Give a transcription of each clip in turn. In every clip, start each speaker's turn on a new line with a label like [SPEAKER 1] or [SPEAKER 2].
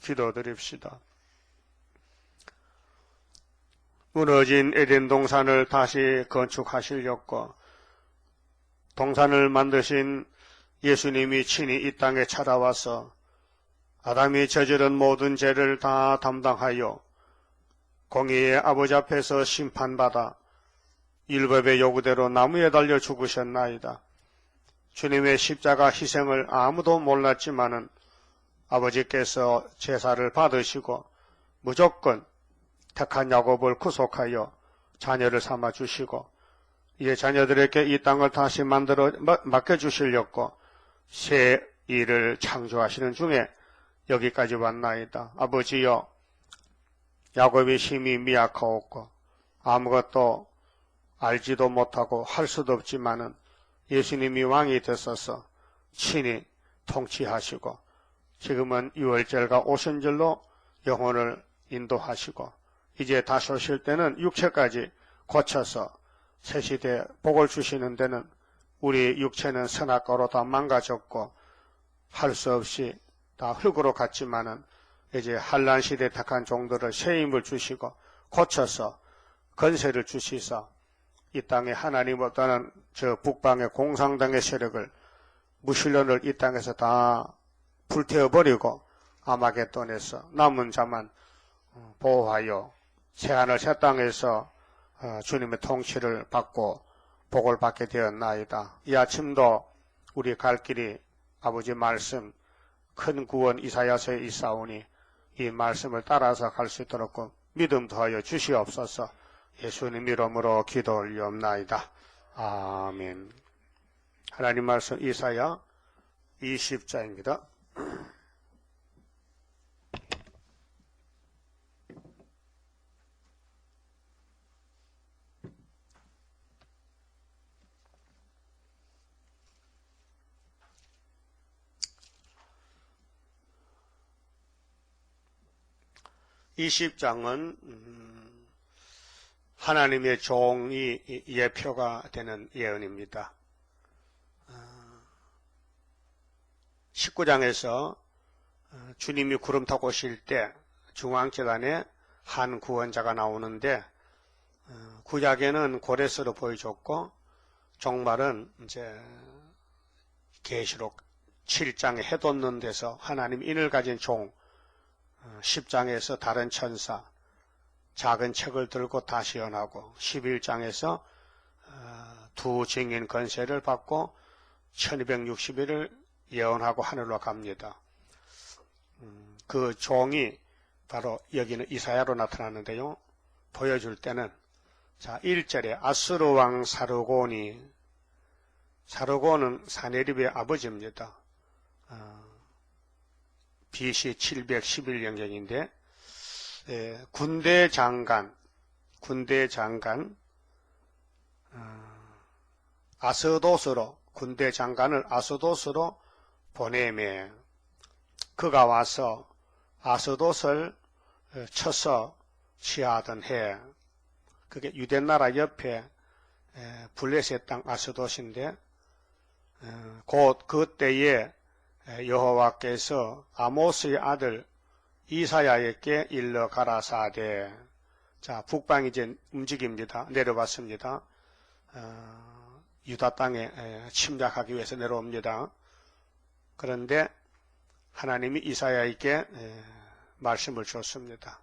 [SPEAKER 1] 기도드립시다. 무너진 에덴 동산을 다시 건축하시려고 동산을 만드신 예수님이 친히 이 땅에 찾아와서 아담이 저지른 모든 죄를 다 담당하여 공의의 아버지 앞에서 심판받아 율법의 요구대로 나무에 달려 죽으셨나이다. 주님의 십자가 희생을 아무도 몰랐지만은 아버지께서 제사를 받으시고 무조건 택한 야곱을 구속하여 자녀를 삼아 주시고 이제 자녀들에게 이 땅을 다시 만들어 맡겨주시려고 새 일을 창조하시는 중에 여기까지 왔나이다. 아버지여, 야곱이 힘이 미약하옵고 아무것도 알지도 못하고 할 수도 없지만은 예수님이 왕이 되셔서 친히 통치하시고 지금은 유월절과 오순절로 영혼을 인도하시고 이제 다시 오실 때는 육체까지 고쳐서 새시대 복을 주시는 데는 우리 육체는 선악과로 다 망가졌고 할 수 없이 다 흙으로 갔지만은 이제 한란시대 택한 종들을 새 힘을 주시고 고쳐서 건세를 주시사 이 땅에 하나님 없다는 저 북방의 공산당의 세력을 무신론을 이 땅에서 다 불태워버리고 아마겟돈에서 남은 자만 보호하여 새하늘 새 땅에서 주님의 통치를 받고 복을 받게 되었나이다. 이 아침도 우리 갈 길이 아버지 말씀 큰 구원 이사야서에 있사오니 이 말씀을 따라서 갈 수 있도록 믿음 더하여 주시옵소서. 예수님 이름으로 기도 올리옵나이다. 아멘. 하나님 말씀 이사야 20장입니다. 이 20장은 하나님의 종이 예표가 되는 예언입니다. 19장에서 주님이 구름 타고 오실 때 중앙재단에 한 구원자가 나오는데 구약에는 고레스로 보여줬고 종말은 이제 계시록 7장에 해돋는 데서 하나님 인을 가진 종 10장에서 다른 천사 작은 책을 들고 다시 예언하고 11장에서 두 증인 권세를 받고 1260일을 예언하고 하늘로 갑니다. 그 종이 바로 여기는 이사야로 나타나는데요. 보여줄 때는 자 1절에 아수르 왕 사르곤이 사르곤은 사네립의 아버지입니다. BC 711년경인데 군대 장관 아스도스로 군대 장관을 아스도스로 보내매 그가 와서 아스도스를 쳐서 취하던 해 그게 유대나라 옆에 블레셋 땅 아스도스인데 곧 그때에 여호와께서 아모스의 아들 이사야에게 일러 가라사대 자 북방이 이제 움직입니다. 내려왔습니다. 유다 땅에 침략하기 위해서 내려옵니다. 그런데 하나님이 이사야에게 말씀을 줬습니다.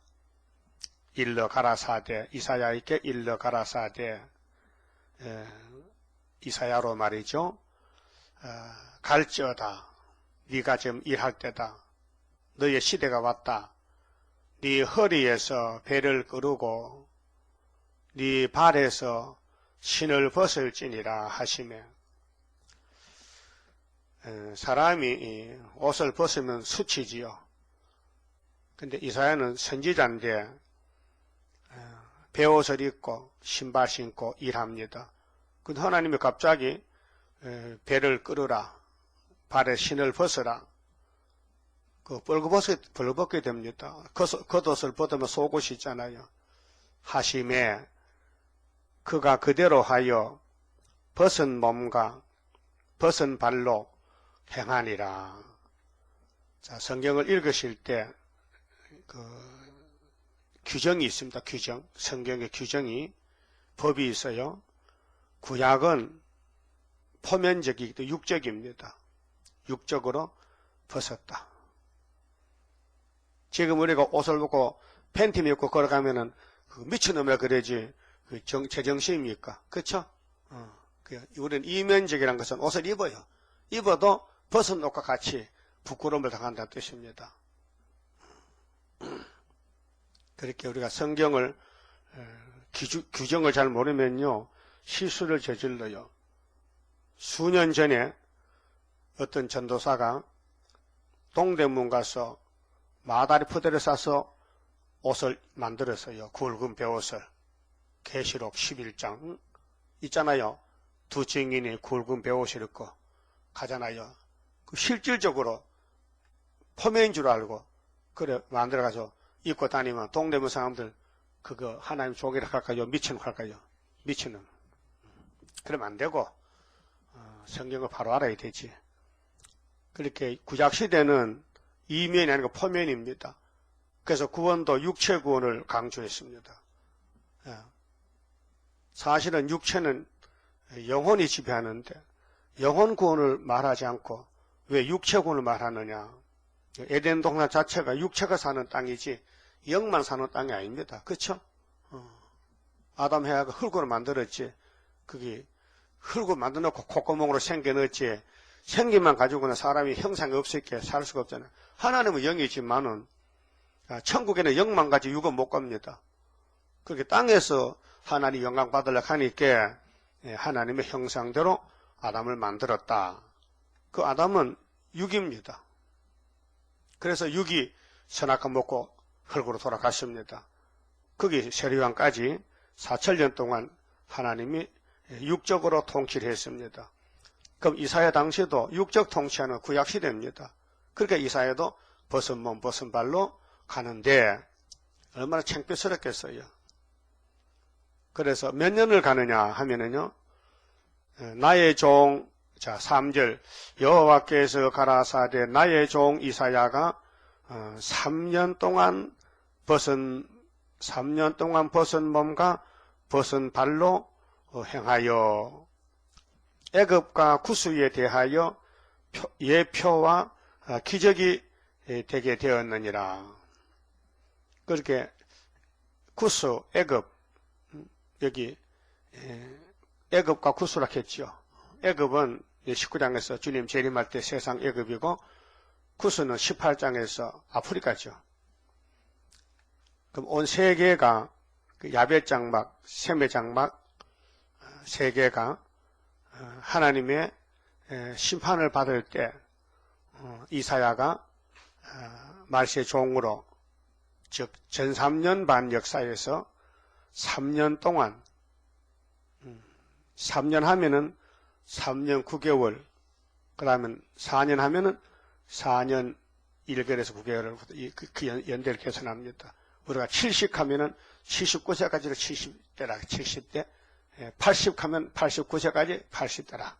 [SPEAKER 1] 일러 가라사대 이사야에게 일러 가라사대 이사야로 말이죠. 갈지어다 네가 지금 일할 때다. 너의 시대가 왔다. 네 허리에서 배를 끄르고 네 발에서 신을 벗을지니라 하시며 사람이 옷을 벗으면 수치지요. 근데 이사야는 선지자인데 배옷을 입고 신발 신고 일합니다. 근데 하나님이 갑자기 배를 끄르라 발에 신을 벗어라 그 벌거벗게 됩니다. 겉옷을 벗으면 속옷이 있잖아요. 하심에 그가 그대로 하여 벗은 몸과 벗은 발로 행하니라. 자, 성경을 읽으실 때 규정이 있습니다. 규정. 성경의 규정이, 법이 있어요. 구약은 포면적이기 때문에 육적입니다. 육적으로 벗었다. 지금 우리가 옷을 벗고 팬티 입고 걸어가면은 미친놈이라 그러지 제정신입니까? 그렇죠? 우리는 이면적이라는 것은 옷을 입어요. 입어도 벗은 옷과 같이 부끄러움을 당한다는 뜻입니다. 그렇게 우리가 성경을 규정을 잘 모르면요 실수를 저질러요. 수년 전에 어떤 전도사가 동대문 가서 마다리 포대를 싸서 옷을 만들었어요. 굵은 배옷을. 계시록 11장 있잖아요. 두 증인이 굵은 배옷을 입고 가잖아요. 실질적으로 포면인 줄 알고 그래 만들어가서 입고 다니면 동대문 사람들 그거 하나님 종이라 할까요? 미친놈 할까요? 미친놈. 그러면 안 되고 성경을 바로 알아야 되지. 그렇게 구약시대는 이면이 아니고 포면입니다. 그래서 구원도 육체 구원을 강조했습니다. 사실은 육체는 영혼이 지배하는데 영혼 구원을 말하지 않고 왜 육체 구원을 말하느냐. 에덴 동산 자체가 육체가 사는 땅이지 영만 사는 땅이 아닙니다. 그렇죠? 아담 해아가 흙으로 만들었지. 그게 흙으로 만들어놓고 콧구멍으로 생겨넣었지. 생기만 가지고는 사람이 형상이 없을게 살 수가 없잖아요. 하나님은 영이지만은 천국에는 영만 가지고 육은 못 갑니다. 그렇게 땅에서 하나님 영광 받으려고 하니까 하나님의 형상대로 아담을 만들었다. 그 아담은 육입니다. 그래서 육이 선악과 먹고 흙으로 돌아갔습니다. 거기 세리왕까지 4천년 동안 하나님이 육적으로 통치를 했습니다. 그럼 이사야 당시에도 육적 통치하는 구약시대입니다. 그러니까 이사야도 벗은 몸 벗은 발로 가는데 얼마나 창피스럽겠어요. 그래서 몇 년을 가느냐 하면은요, 나의 종, 자 3절 여호와께서 가라사대 나의 종 이사야가 3년 동안 벗은 몸과 벗은 발로 행하여 애굽과 구스에 대하여 예표와 기적이 되게 되었느니라. 그렇게 구스, 애굽, 여기 애굽과 구스라 했죠. 애굽은 19장에서 주님 재림할 때 세상 애굽이고 구스는 18장에서 아프리카죠. 그럼 온 세계가 야벳 장막, 셈의 장막 세계가 하나님의 심판을 받을 때 이사야가 말세의 종으로 즉 전 3년 반 역사에서 3년 동안 3년 하면은 3년 9개월 그러면 4년 하면은 4년 1개월에서 9개월을 그 연대를 계산합니다. 우리가 70 하면은 79세까지로 70대라 70대 80 하면 89세까지 80대라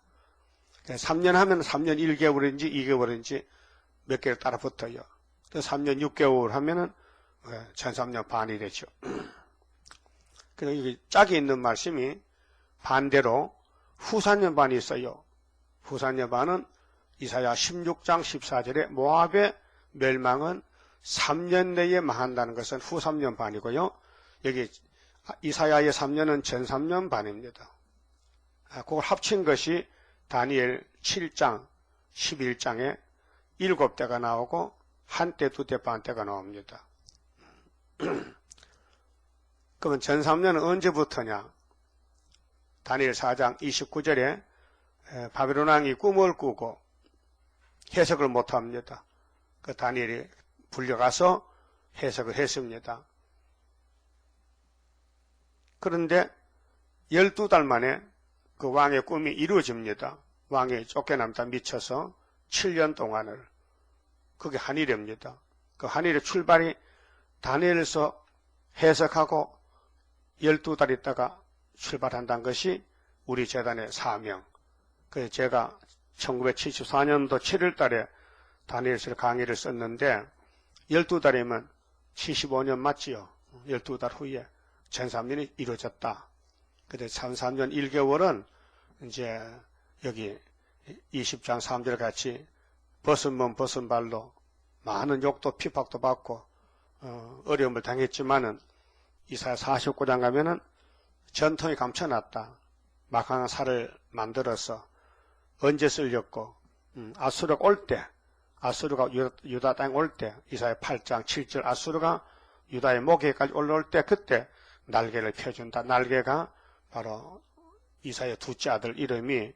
[SPEAKER 1] 3년 하면 3년 1개월인지 2개월인지 몇 개월 따라 붙어요. 또 3년 6개월 하면은 13년 반이 되죠. 그리고 여기 짝이 있는 말씀이 반대로 후산년반이 있어요. 후산년반은 이사야 16장 14절에 모압의 멸망은 3년 내에 망한다는 것은 후삼년반이고요. 여기 이사야의 3년은 전 3년 반입니다. 그걸 합친 것이 다니엘 7장 11장에 7대가 나오고 한때, 두대, 반대가 나옵니다. 그러면 전 3년은 언제부터냐? 다니엘 4장 29절에 바벨론 왕이 꿈을 꾸고 해석을 못합니다. 그 다니엘이 불려가서 해석을 했습니다. 그런데 12달 만에 그 왕의 꿈이 이루어집니다. 왕이 쫓겨남다 미쳐서 7년 동안을 그게 한일입니다. 그 한일의 출발이 다니엘에서 해석하고 12달 있다가 출발한다는 것이 우리 재단의 사명. 그래서 제가 1974년도 7월 달에 다니엘서 강의를 썼는데 12달이면 75년 맞지요. 12달 후에 전삼년이 이루어졌다. 근데 33년 1개월은 이제 여기 20장 3절 같이 벗은 몸 벗은 발로 많은 욕도 핍박도 받고 어려움을 당했지만은 이사야 49장 가면은 전통이 감춰놨다. 막강한 살을 만들어서 언제 쓸렸고 아수르가 올 때, 아수르가 유다 땅에 올 때, 이사야 8장 7절 아수르가 유다의 목에까지 올라올 때 그때 날개를 펴준다. 날개가 바로 이사야 둘째 아들 이름이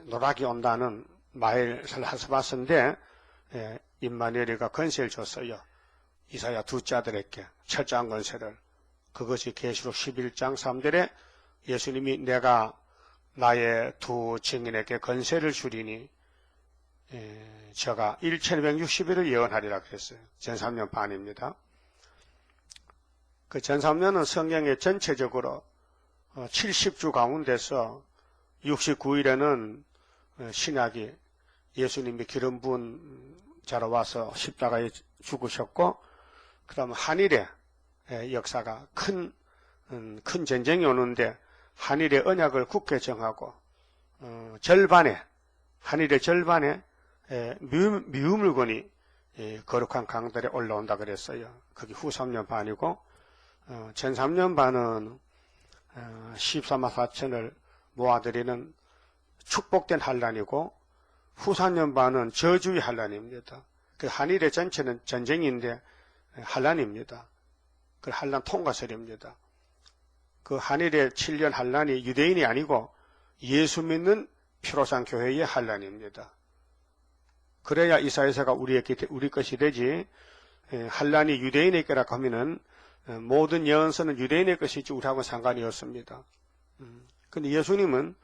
[SPEAKER 1] 노락이 온다는 마헬 하스바스인데 임마누엘이가 권세를 줬어요. 이사야 둘째 아들에게 철저한 권세를. 그것이 계시록 11장 3절에 예수님이 내가 나의 두 증인에게 권세를 주리니 저가 1260일을 예언하리라 그랬어요. 전3년 반입니다. 그 전3년은 성경의 전체적으로 70주 가운데서 69일에는 신약이 예수님이 기름 부은 자로 와서 십자가에 죽으셨고 그 다음 한일의 역사가 큰 전쟁이 오는데 한일의 언약을 굳게 정하고 한일의 절반에 미우물건이 거룩한 강들에 올라온다 그랬어요. 그게 후 3년 반이고 전 3년 반은 14만 4천을 모아들이는 축복된 환란이고 후 3년 반은 저주의 환란입니다. 그 한일의 전체는 전쟁인데 환란입니다. 그 환란 통과설입니다. 그 한일의 7년 환란이 유대인이 아니고 예수 믿는 피로산 교회의 환란입니다. 그래야 이사야서가 우리 것이 되지 환란이 유대인에게라 하면은 모든 예언서는 유대인의 것이지 우리하고는 상관이 없습니다. 근데 예수님은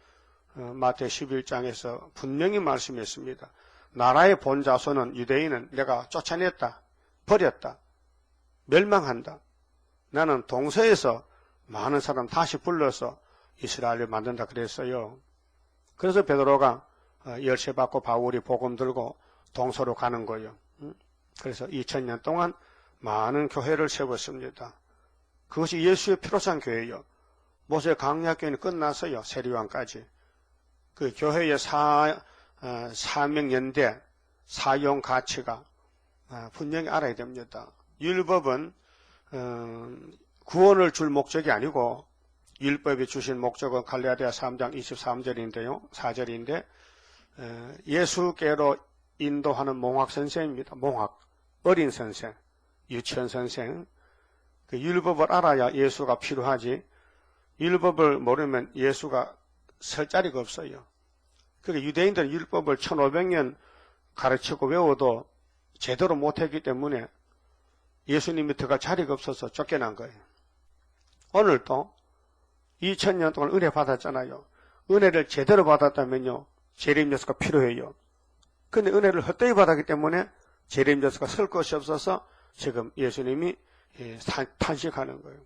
[SPEAKER 1] 마태 11장에서 분명히 말씀했습니다. 나라의 본자손은 유대인은 내가 쫓아냈다, 버렸다, 멸망한다. 나는 동서에서 많은 사람 다시 불러서 이스라엘을 만든다 그랬어요. 그래서 베드로가 열쇠 받고 바울이 복음 들고 동서로 가는 거예요. 그래서 2000년 동안 많은 교회를 세웠습니다. 그것이 예수의 피로산 교회예요. 모세 강약교회는 끝났어요. 세리왕까지. 그 교회의 사명연대, 사용 가치가 분명히 알아야 됩니다. 율법은 구원을 줄 목적이 아니고 율법이 주신 목적은 갈라디아 3장 23절인데요. 4절인데 예수께로 인도하는 몽학 선생입니다. 몽학, 어린 선생, 유치원 선생. 그 율법을 알아야 예수가 필요하지 율법을 모르면 예수가 설 자리가 없어요. 그러니까 유대인들은 율법을 1500년 가르치고 외워도 제대로 못했기 때문에 예수님이 들어갈 자리가 없어서 쫓겨난 거예요. 오늘도 2000년 동안 은혜 받았잖아요. 은혜를 제대로 받았다면요. 재림예수가 필요해요. 근데 은혜를 헛되이 받았기 때문에 재림예수가 설 것이 없어서 지금 예수님이 탄식하는 거예요.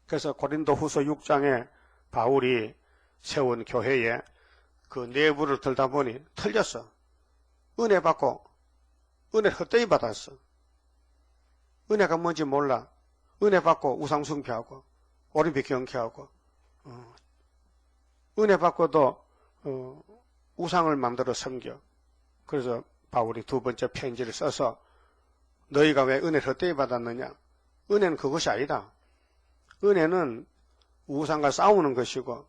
[SPEAKER 1] 그래서 고린도 후서 6장에 바울이 세운 교회에 그 내부를 들다 보니 틀렸어. 은혜 받고 은혜를 헛되이 받았어. 은혜가 뭔지 몰라. 은혜 받고 우상 숭배하고 올림픽 경기하고 은혜 받고도 우상을 만들어 섬겨. 그래서 바울이 두 번째 편지를 써서 너희가 왜 은혜를 헛되이 받았느냐. 은혜는 그것이 아니다. 은혜는 우상과 싸우는 것이고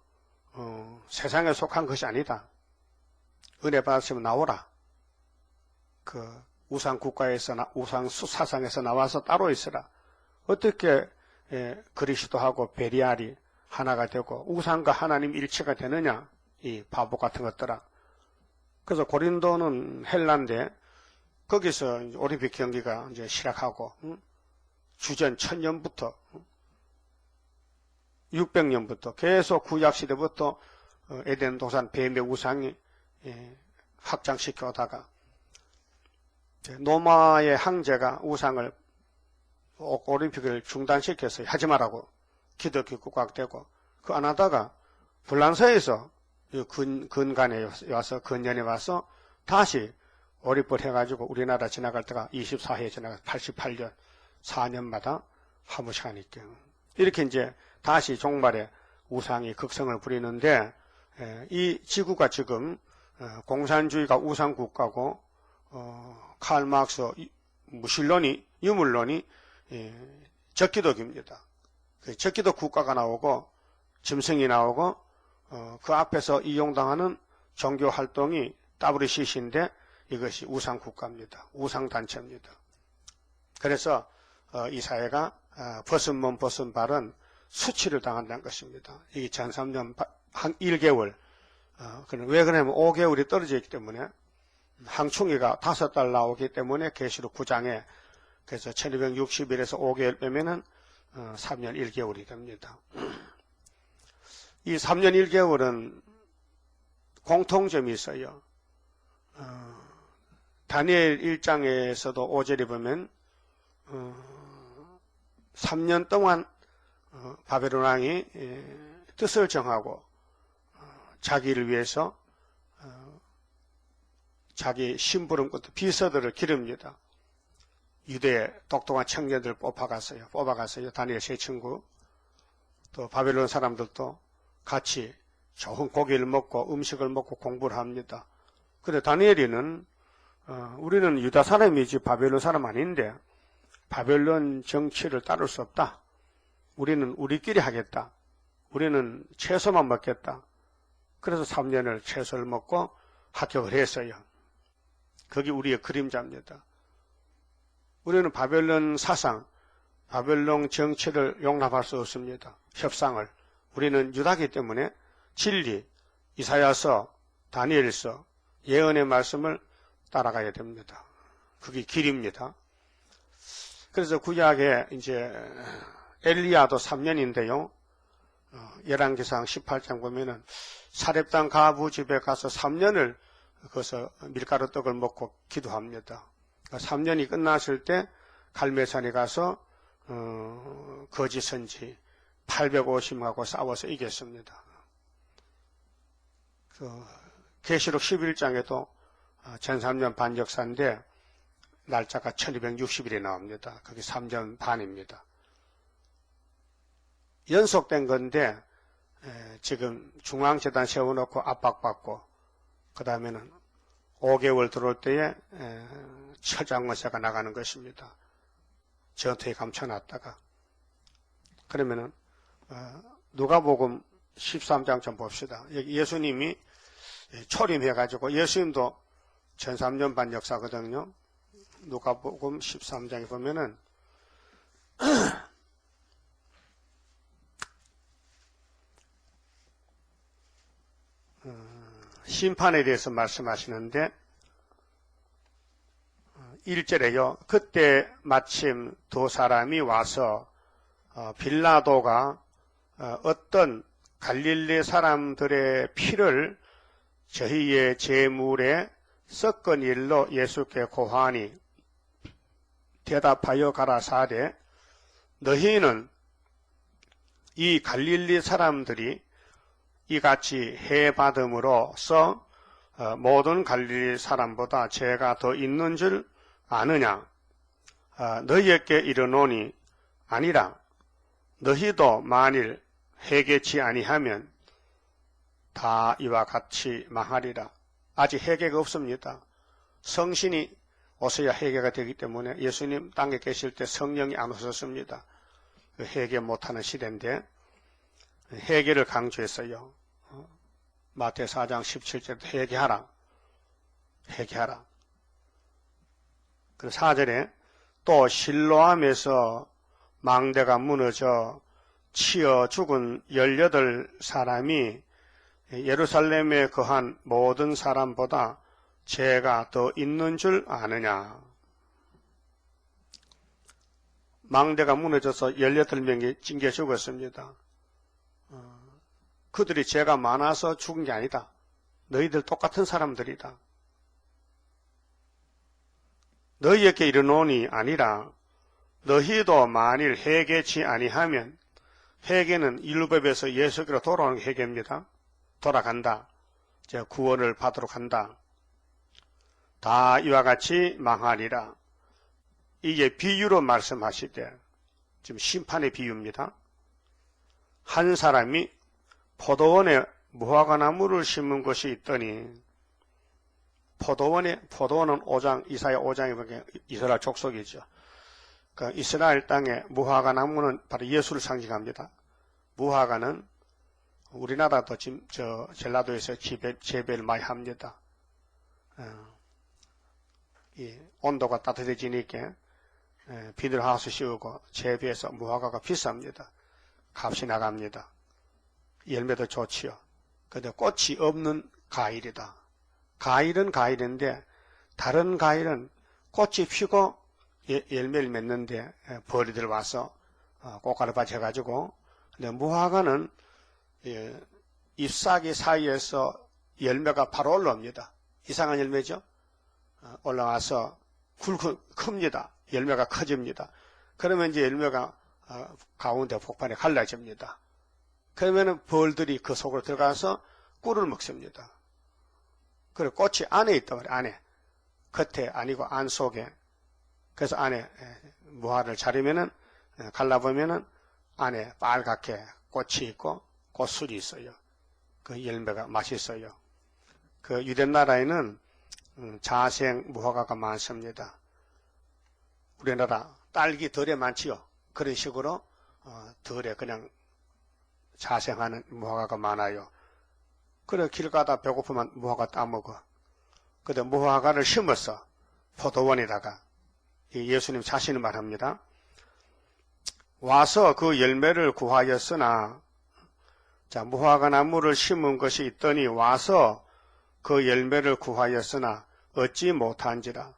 [SPEAKER 1] 세상에 속한 것이 아니다. 은혜 받았으면 나오라. 그 우상 국가에서 우상 사상에서 나와서 따로 있으라. 어떻게 그리스도하고 베리알이 하나가 되고 우상과 하나님 일체가 되느냐. 이 바보 같은 것들아. 그래서 고린도는 헬라인데 거기서 올림픽 경기가 이제 시작하고 주전 1000년부터 600년부터 계속 구약시대부터 에덴 동산 뱀의 우상이 확장시켜 오다가 노마의 황제가 우상을 올림픽을 중단시켜서 하지 말라고 기독교 국가되고 그 안 하다가 불란서에서 근간에 와서 근년에 와서 다시 오리벌 해가지고 우리나라 지나갈 때가 24회 지나가 88년 4년마다 한 번씩 하니까 이렇게 이제 다시 종말에 우상이 극성을 부리는데 이 지구가 지금 공산주의가 우상국가고 칼 막스 무신론이 유물론이 적기독입니다. 적기독 국가가 나오고 짐승이 나오고 그 앞에서 이용당하는 종교 활동이 WCC인데 이것이 우상국가입니다. 우상단체입니다. 그래서 이 사회가 벗은 몸 벗은 발은 수치를 당한다는 것입니다. 이게 13년 한 1개월 왜 그러냐면 5개월이 떨어져 있기 때문에 항충이가 5달 나오기 때문에 계시록 9장에 그래서 1260일에서 5개월 빼면은 3년 1개월이 됩니다. 이 3년 1개월은 공통점이 있어요. 다니엘 1장에서도 5절에 보면 3년 동안 바벨론 왕이 뜻을 정하고 자기를 위해서 자기 심부름꾼 비서들을 기릅니다. 유대의 똑똑한 청년들 뽑아갔어요. 다니엘 세 친구. 또 바벨론 사람들도 같이 좋은 고기를 먹고 음식을 먹고 공부를 합니다. 그런데 다니엘이는 우리는 유다 사람이지 바벨론 사람 아닌데 바벨론 정치를 따를 수 없다. 우리는 우리끼리 하겠다. 우리는 채소만 먹겠다. 그래서 3년을 채소를 먹고 합격을 했어요. 그게 우리의 그림자입니다. 우리는 바벨론 사상, 바벨론 정치를 용납할 수 없습니다. 협상을. 우리는 유다이기 때문에 진리, 이사야서, 다니엘서, 예언의 말씀을 따라가야 됩니다. 그게 길입니다. 그래서 구약에 이제 엘리야도 3년인데요. 열왕기상 18장 보면은 사렙당 가부 집에 가서 3년을 거기서 밀가루 떡을 먹고 기도합니다. 3년이 끝났을 때 갈멜산에 가서 거짓 선지 850하고 싸워서 이겼습니다. 계시록 11장에도 13년 반 역사인데 날짜가 1260일이 나옵니다. 그게 3년 반입니다. 연속된 건데 지금 중앙재단 세워놓고 압박받고 그 다음에는 5개월 들어올 때에 철장원세가 나가는 것입니다. 전투에 감춰놨다가 그러면은 누가복음 13장 좀 봅시다. 여기 예수님이 초림해가지고 예수님도 13년 반 역사거든요. 누가복음 13장에 보면은 심판에 대해서 말씀하시는데 1절에요. 그때 마침 두 사람이 와서 빌라도가 어떤 갈릴리 사람들의 피를 저희의 제물에 섞은 일로 예수께 고하니 대답하여 가라사대 너희는 이 갈릴리 사람들이 이같이 해받음으로써 모든 갈릴리 사람보다 죄가 더 있는 줄 아느냐? 너희에게 이르노니 아니라 너희도 만일 회개치 아니하면 다 이와 같이 망하리라. 아직 회개가 없습니다. 성신이 오셔야 회개가 되기 때문에 예수님 땅에 계실 때 성령이 안 오셨습니다. 회개 못하는 시대인데 회개를 강조했어요. 마태 4장 17절에 회개하라. 회개하라. 그 4절에 또 실로암에서 망대가 무너져 치어 죽은 18사람이 예루살렘에 거한 모든 사람보다 죄가 더 있는 줄 아느냐. 망대가 무너져서 18명이 찡겨 죽었습니다. 그들이 죄가 많아서 죽은 게 아니다. 너희들 똑같은 사람들이다. 너희에게 이르노니 아니라 너희도 만일 회개치 아니하면 회개는 율법에서 예수께로 돌아오는 회개입니다. 돌아간다. 구원을 받으러 간다. 다 이와 같이 망하리라. 이게 비유로 말씀하시되 지금 심판의 비유입니다. 한 사람이 포도원에 무화과나무를 심은 것이 있더니 포도원은 5장, 이사야 5장에 보면 이스라엘 족속이죠. 그 이스라엘 땅에 무화과나무는 바로 예수를 상징합니다. 무화과는 우리나라도 지금 전라도에서 재배를 많이 합니다. 온도가 따뜻해지니까 비닐하우스 씌우고 재배해서 무화과가 비쌉니다. 값이 나갑니다. 열매도 좋지요. 근데 꽃이 없는 과일이다. 과일은 과일인데 다른 과일은 꽃이 피고 열매를 맺는데 벌이들 와서 꽃가루 받쳐가지고, 근데 무화과는 잎사귀 사이에서 열매가 바로 올라옵니다. 이상한 열매죠. 올라와서 큽니다. 열매가 커집니다. 그러면 이제 열매가 가운데 폭발에 갈라집니다. 그러면은 벌들이 그 속으로 들어가서 꿀을 먹습니다. 그리고 꽃이 안에 있단 말이에요. 안에. 겉에 아니고 안 속에. 그래서 안에 무화과를 자르면은 갈라보면은 안에 빨갛게 꽃이 있고 꽃술이 있어요. 그 열매가 맛있어요. 그 유대나라에는 자생 무화과가 많습니다. 우리나라 딸기 덜에 많지요. 그런 식으로 덜에 그냥 자생하는 무화과가 많아요. 그래 길 가다 배고프면 무화과 따먹어. 근데 무화과를 심어서 포도원에다가 예수님 자신이 말합니다. 와서 그 열매를 구하였으나, 자, 무화과 나무를 심은 것이 있더니 와서 그 열매를 구하였으나 얻지 못한지라.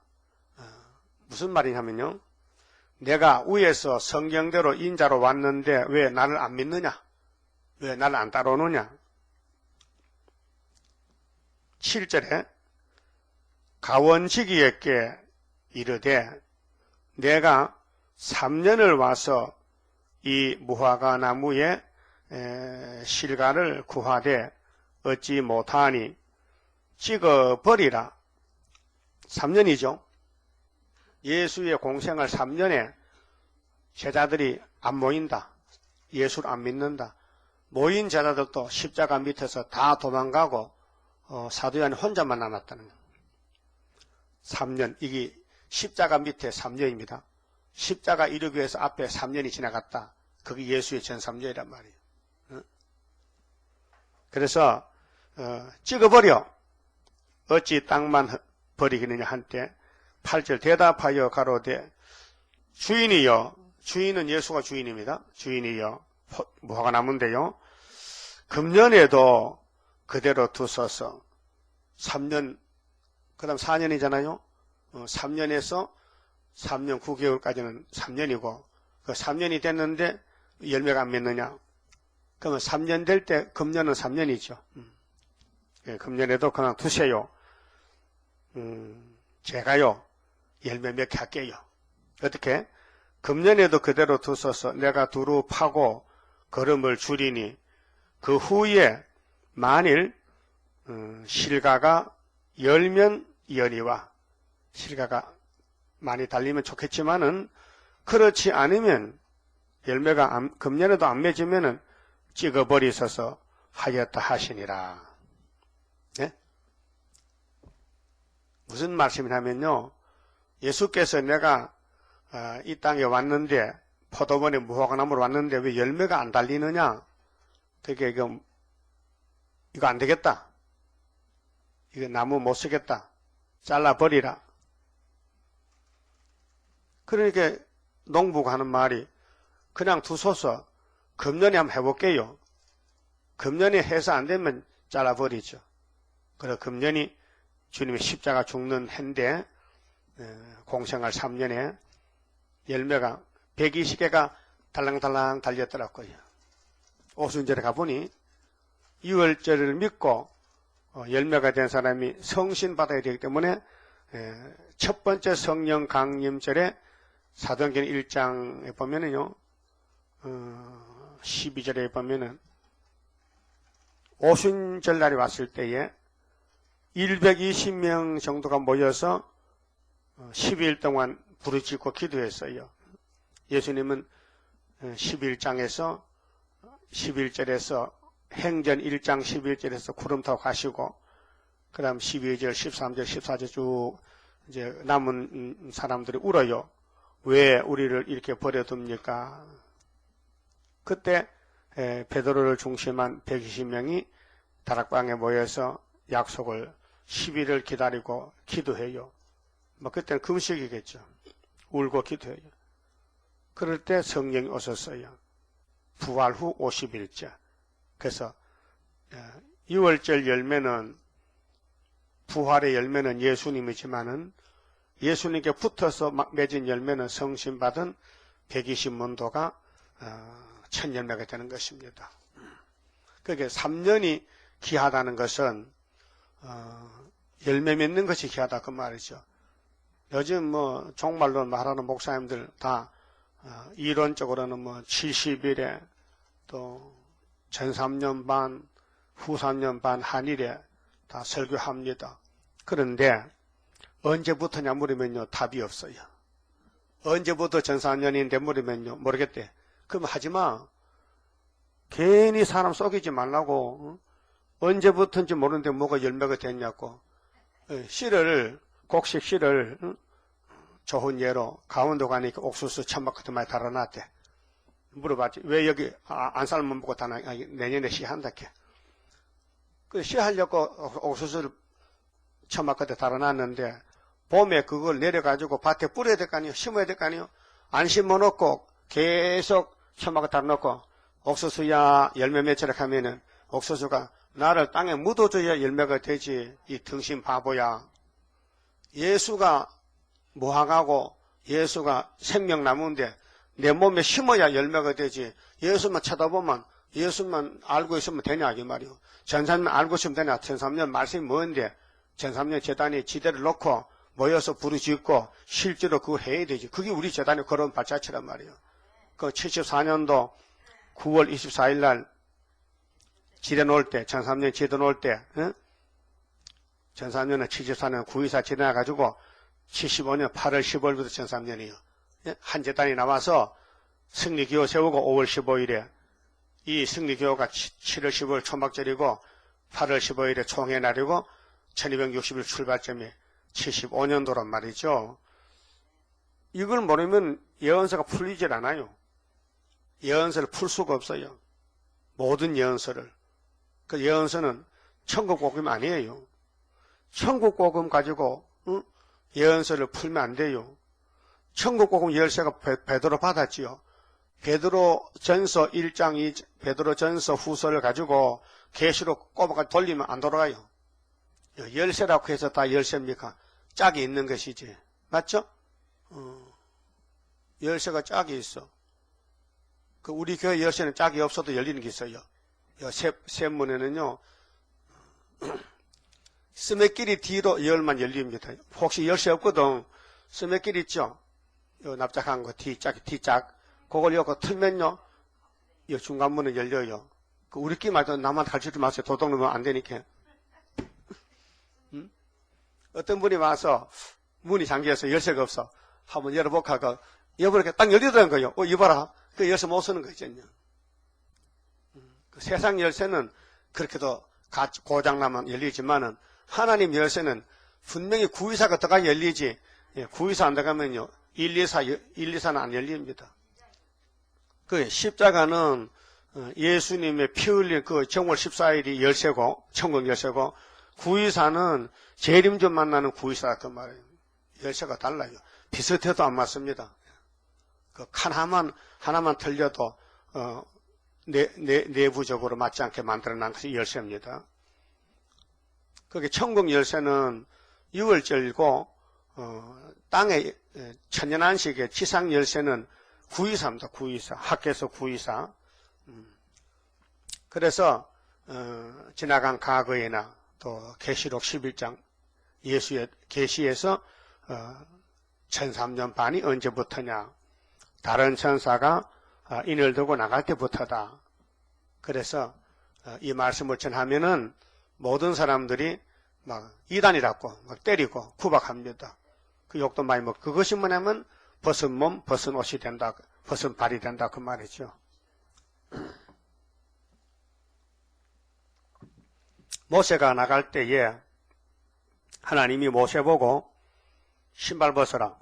[SPEAKER 1] 무슨 말이냐면요, 내가 위에서 성경대로 인자로 왔는데 왜 나를 안 믿느냐? 왜 나를 안 따라오느냐? 7절에 가원지기에게 이르되 내가 3년을 와서 이 무화과 나무에 실과를 구하되 얻지 못하니 찍어버리라. 3년이죠. 예수의 공생활 3년에 제자들이 안 모인다. 예수를 안 믿는다. 모인 제자들도 십자가 밑에서 다 도망가고 사도 요한이 혼자만 남았다는 거예요. 3년, 이게 십자가 밑에 3년입니다. 십자가 이루기 위해서 앞에 3년이 지나갔다. 그게 예수의 전 3년이란 말이에요. 그래서 찍어버려. 어찌 땅만 버리겠느냐 한때 8절 대답하여 가로되 주인이여, 주인은 예수가 주인입니다. 주인이여, 무화과 나무인데요, 금년에도 그대로 두소서. 3년, 그 다음 4년이잖아요. 3년에서 3년 9개월까지는 3년이고, 그 3년이 됐는데 열매가 안 맺느냐? 그러면 3년 될 때, 금년은 3년이죠. 금년에도 그냥 두세요. 제가요, 열매 몇 개 할게요. 어떻게? 금년에도 그대로 두소서. 내가 두루 파고 걸음을 줄이니 그 후에 만일 실과가 열면 열이와, 실과가 많이 달리면 좋겠지만은 그렇지 않으면 열매가 금년에도 안 맺으면은 찍어버리소서 하였다 하시니라. 네? 무슨 말씀이냐면요, 예수께서 내가 이 땅에 왔는데, 포도원에 무화과 나무로 왔는데 왜 열매가 안 달리느냐? 그게 이거 안 되겠다. 이거 나무 못 쓰겠다. 잘라버리라. 그러니까 농부가 하는 말이 그냥 두소서. 금년에 한번 해볼게요. 금년에 해서 안 되면 잘라버리죠. 그래 금년이 주님의 십자가 죽는 해인데 공생활 3년에 열매가 120개가 달랑달랑 달렸더라고요. 오순절에 가보니 6월절을 믿고 열매가 된 사람이 성신 받아야 되기 때문에 첫 번째 성령 강림절에 사도행전 1장에 보면은요, 12절에 보면은 오순절 날이 왔을 때에 120명 정도가 모여서 12일 동안 부르짖고 기도했어요. 예수님은 11장에서 11절에서 행전 1장 11절에서 구름 타고 가시고 그 다음 12절, 13절, 14절 쭉 이제 남은 사람들이 울어요. 왜 우리를 이렇게 버려둡니까? 그때 베드로를 중심한 120명이 다락방에 모여서 약속을 10일을 기다리고 기도해요. 뭐 그때는 금식이겠죠. 울고 기도해요. 그럴 때 성령이 오셨어요. 부활 후 50일째. 그래서 6월절 열매는 부활의 열매는 예수님이지만은 예수님께 붙어서 맺은 열매는 성신받은 120문도가 첫 열매가 되는 것입니다. 그게 3년이 귀하다는 것은 열매 맺는 것이 귀하다 그 말이죠. 요즘 뭐 종말로 말하는 목사님들 다 이론적으로는 뭐 70일에 또 전 3년 반, 후 3년 반 한일에 다 설교합니다. 그런데 언제부터냐 물으면요 답이 없어요. 언제부터 전 3년인데 물으면요 모르겠대. 그럼 하지마. 괜히 사람 속이지 말라고. 언제부터인지 모르는데 뭐가 열매가 됐냐고. 곡식 씨를 좋은 예로 강원도 가니까 옥수수 천막 같은 많이 달아놨대. 물어봤지. 왜 여기 안 삶으면 먹고 다 내년에 씨한다 게. 그 씨하려고 옥수수를 천막 같은 달아놨는데 봄에 그걸 내려가지고 밭에 뿌려야 될 거 아니에요. 심어야 될 거 아니에요. 안 심어놓고 계속 천막을 달아놓고 옥수수야 열매 맺으라 하면은 옥수수가 나를 땅에 묻어줘야 열매가 되지. 이 등신 바보야. 예수가 무화과고 예수가 생명나무인데 내 몸에 심어야 열매가 되지. 예수만 쳐다보면 예수만 알고 있으면 되냐 이 말이요. 전삼년 알고 있으면 되냐. 전삼년 말씀이 뭔데 전삼년 재단이 지대를 놓고 모여서 부르짖고 실제로 그거 해야 되지. 그게 우리 재단의 걸어온 발자취란 말이요. 그 74년도 9월 24일 날 지대 놓을 때, 전삼년 지대 놓을 때, 전삼년은 74년 9.24 지나가지고 75년 8월 15일부터 전삼년이요. 한 재단이 나와서 승리기호 세우고 5월 15일에 이 승리기호가 7월 15일 초막절이고 8월 15일에 총회 날이고 1260일 출발점이 75년도란 말이죠. 이걸 모르면 예언서가 풀리질 않아요. 예언서를 풀 수가 없어요. 모든 예언서를. 그 예언서는 천국복음 아니에요. 천국복음 가지고 예언서를 풀면 안 돼요. 천국복음 열쇠가 베드로 받았지요. 베드로전서 1장 2 베드로전서 후서를 가지고 계시록 꼬박까지 돌리면 안 돌아가요. 열쇠라고 해서 다 열쇠입니까? 짝이 있는 것이지. 맞죠? 열쇠가 짝이 있어. 그 우리 교회 열쇠는 짝이 없어도 열리는 게 있어요. 세문에는요. 스매끼리 뒤로 열만 열립니다. 혹시 열쇠 없거든. 스매끼리 있죠? 요 납작한 거 D짝 그걸 여고 틀면요. 이 중간문은 열려요. 그 우리끼리 말도 나만 가르치지 마세요. 도둑 넣으면 안 되니까. 어떤 분이 와서 문이 잠겨서 열쇠가 없어. 한번 열어볼까 하고 여보니까 딱 열리더라는 거예요. 이봐라. 그 열쇠 못 쓰는 거 있잖아요. 그 세상 열쇠는 그렇게도 고장나면 열리지만은 하나님 열쇠는 분명히 구의사가 들어가 열리지. 구의사 안 들어가면요. 124는 안 열립니다. 그 십자가는 예수님의 피 흘린 그 정월 14일이 열쇠고 천국 열쇠고 구의사는 재림전 만나는 구의사 그 말이에요. 열쇠가 달라요. 비슷해도 안 맞습니다. 그 칸 하나만 틀려도 내부적으로 맞지 않게 만들어낸 것이 열쇠입니다. 그게 천국 열쇠는 6월절이고 땅의 천년안식의 지상 열쇠는 구의사입니다. 구의사. 학계에서 구의사. 그래서 지나간 과거에나 또 계시록 11장 예수의 계시에서 1003년 반이 언제부터냐. 다른 천사가 인을 들고 나갈 때부터다. 그래서 이 말씀을 전하면은 모든 사람들이 막 이단이라고 막 때리고 구박합니다. 그 욕도 많이 먹고 그것이 뭐냐면 벗은 몸, 벗은 옷이 된다, 벗은 발이 된다 그 말이죠. 모세가 나갈 때에 하나님이 모세 보고 신발 벗어라.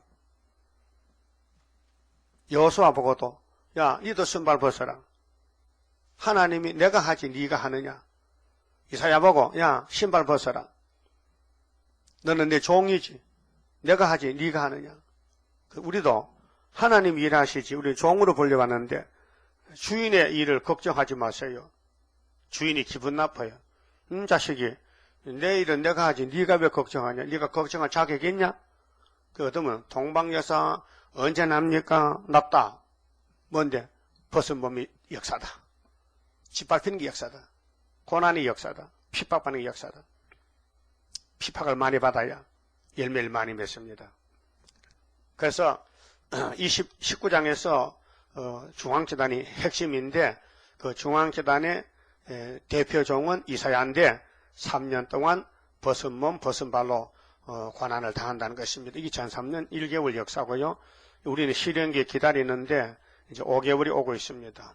[SPEAKER 1] 여호수아 보고도 야, 니도 신발 벗어라. 하나님이 내가 하지 네가 하느냐. 이사야 보고 야, 신발 벗어라. 너는 내 종이지. 내가 하지 네가 하느냐. 우리도 하나님 일하시지 우리 종으로 불려왔는데 주인의 일을 걱정하지 마세요. 주인이 기분 나빠요. 자식이 내 일은 내가 하지 네가 왜 걱정하냐. 네가 걱정할 자격 있냐. 그 어쩌면 동방여사 언제 납니까? 납다. 뭔데? 벗은 몸이 역사다. 짓밟히는 게 역사다. 고난이 역사다. 핍박받는 게 역사다. 핍박을 많이 받아야 열매를 많이 맺습니다. 그래서 19장에서 중앙재단이 핵심인데 그 중앙재단의 대표종은 이사야인데 3년 동안 벗은 몸, 벗은 발로 고난을 당한다는 것입니다. 2003년 1개월 역사고요. 우리는 실현기에 기다리는데 이제 5개월이 오고 있습니다.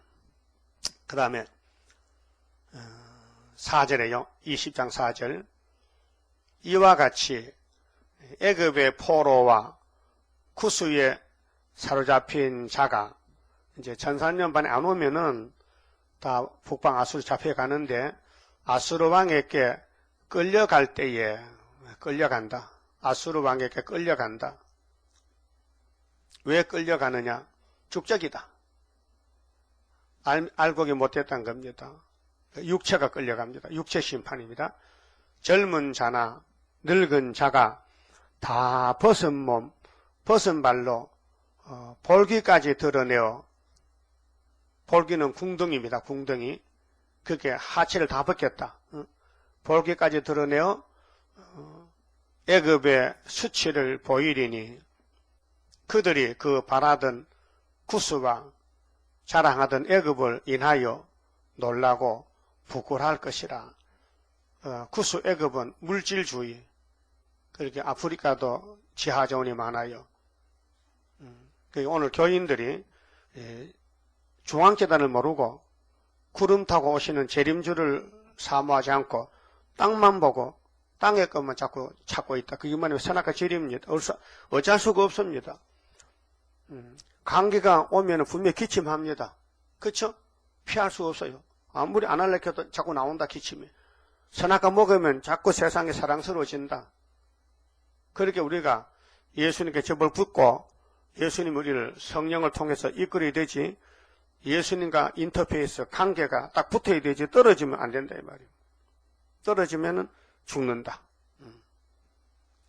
[SPEAKER 1] 그 다음에 4절에요. 20장 4절. 이와 같이 애굽의 포로와 쿠스에 사로잡힌 자가 이제 천산년반에 안 오면은 다 북방 아수르 잡혀가는데 아수르 왕에게 끌려갈 때에 끌려간다. 아수르 왕에게 끌려간다. 왜 끌려가느냐? 축적이다. 알고기 못했다는 겁니다. 육체가 끌려갑니다. 육체 심판입니다. 젊은 자나 늙은 자가 다 벗은 몸, 벗은 발로 볼기까지 드러내어 볼기는 궁둥이입니다. 궁둥이. 그게 하체를 다 벗겼다. 볼기까지 드러내어 애굽의 수치를 보이리니 그들이 그 바라던 구스와 자랑하던 애굽을 인하여 놀라고 부끄러워할 것이라. 구스 애굽은 물질주의. 그렇게 아프리카도 지하자원이 많아요. 오늘 교인들이 중앙재단을 모르고 구름 타고 오시는 재림주를 사모하지 않고 땅만 보고 땅의 것만 자꾸 찾고 있다. 그게 뭐냐면 선악과 재림입니다. 어쩔 수가 없습니다. 감기가 오면 분명히 기침합니다. 그렇죠? 피할 수 없어요. 아무리 안 할래켜도 자꾸 나온다 기침이. 선악과 먹으면 자꾸 세상에 사랑스러워진다. 그렇게 우리가 예수님께 접을 붙고 예수님 우리를 성령을 통해서 이끌어야 되지 예수님과 인터페이스 관계가 딱 붙어야 되지 떨어지면 안 된다 이 말이에요. 떨어지면은 죽는다.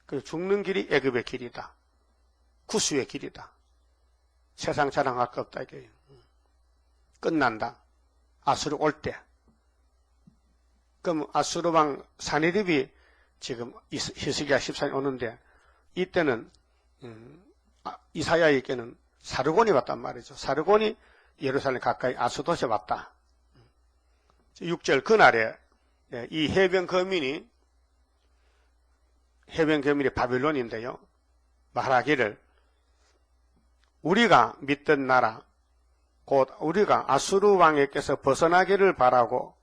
[SPEAKER 1] 그 죽는 길이 애굽의 길이다. 구수의 길이다. 세상 자랑할 거 없다 이게. 끝난다. 아수르 올 때. 그럼 아수르 왕 사니립이 지금 히스기야 14년 오는데 이때는 이사야에게는 사르곤이 왔단 말이죠. 사르곤이 예루살렘 가까이 아수도시에 왔다. 6절 그날에 이 해변 거민이 바빌론인데요. 말하기를 우리가 믿던 나라 곧 우리가 아수르 왕에게서 벗어나기를 바라고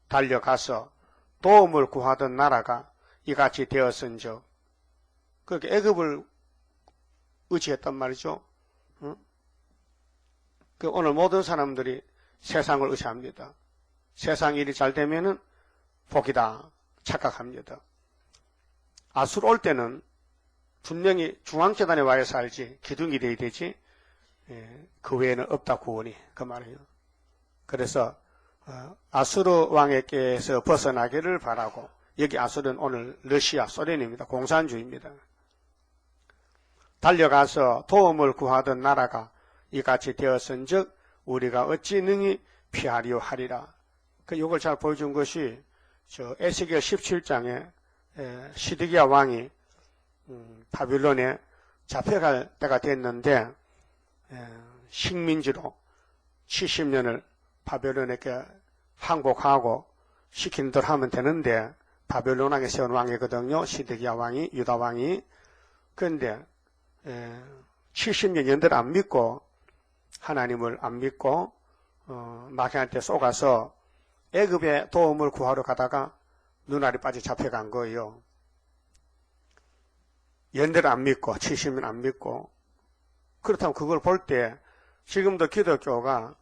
[SPEAKER 1] 달려가서 도움을 구하던 나라가 이같이 되었은즉 그렇게 애굽을 의지했단 말이죠. 오늘 모든 사람들이 세상을 의지합니다. 세상 일이 잘 되면은 복이다 착각합니다. 아수르 올 때는 분명히 중앙재단에 와야 살지 기둥이 돼야 되지 그 외에는 없다 구원이 그 말이에요. 그래서 아수르 왕에게서 벗어나기를 바라고 여기 아수르는 오늘 러시아 소련입니다. 공산주의입니다. 달려가서 도움을 구하던 나라가 이같이 되었은즉 우리가 어찌 능히 피하리오 하리라. 이걸 잘 보여준 것이 에스겔 17장에 시드기야 왕이 바빌론에 잡혀갈 때가 됐는데 식민지로 70년을 바빌론에게 항복하고 시키는 대로 하면 되는데 바벨론 왕에 세운 왕이거든요. 시드기야 왕이, 유다 왕이. 그런데 70년 연대를 안 믿고, 하나님을 안 믿고 마귀한테 속아서 애굽의 도움을 구하러 가다가 눈알이 빠져 잡혀간 거예요. 연대를 안 믿고 70년 안 믿고. 그렇다면 그걸 볼 때 지금도 기독교가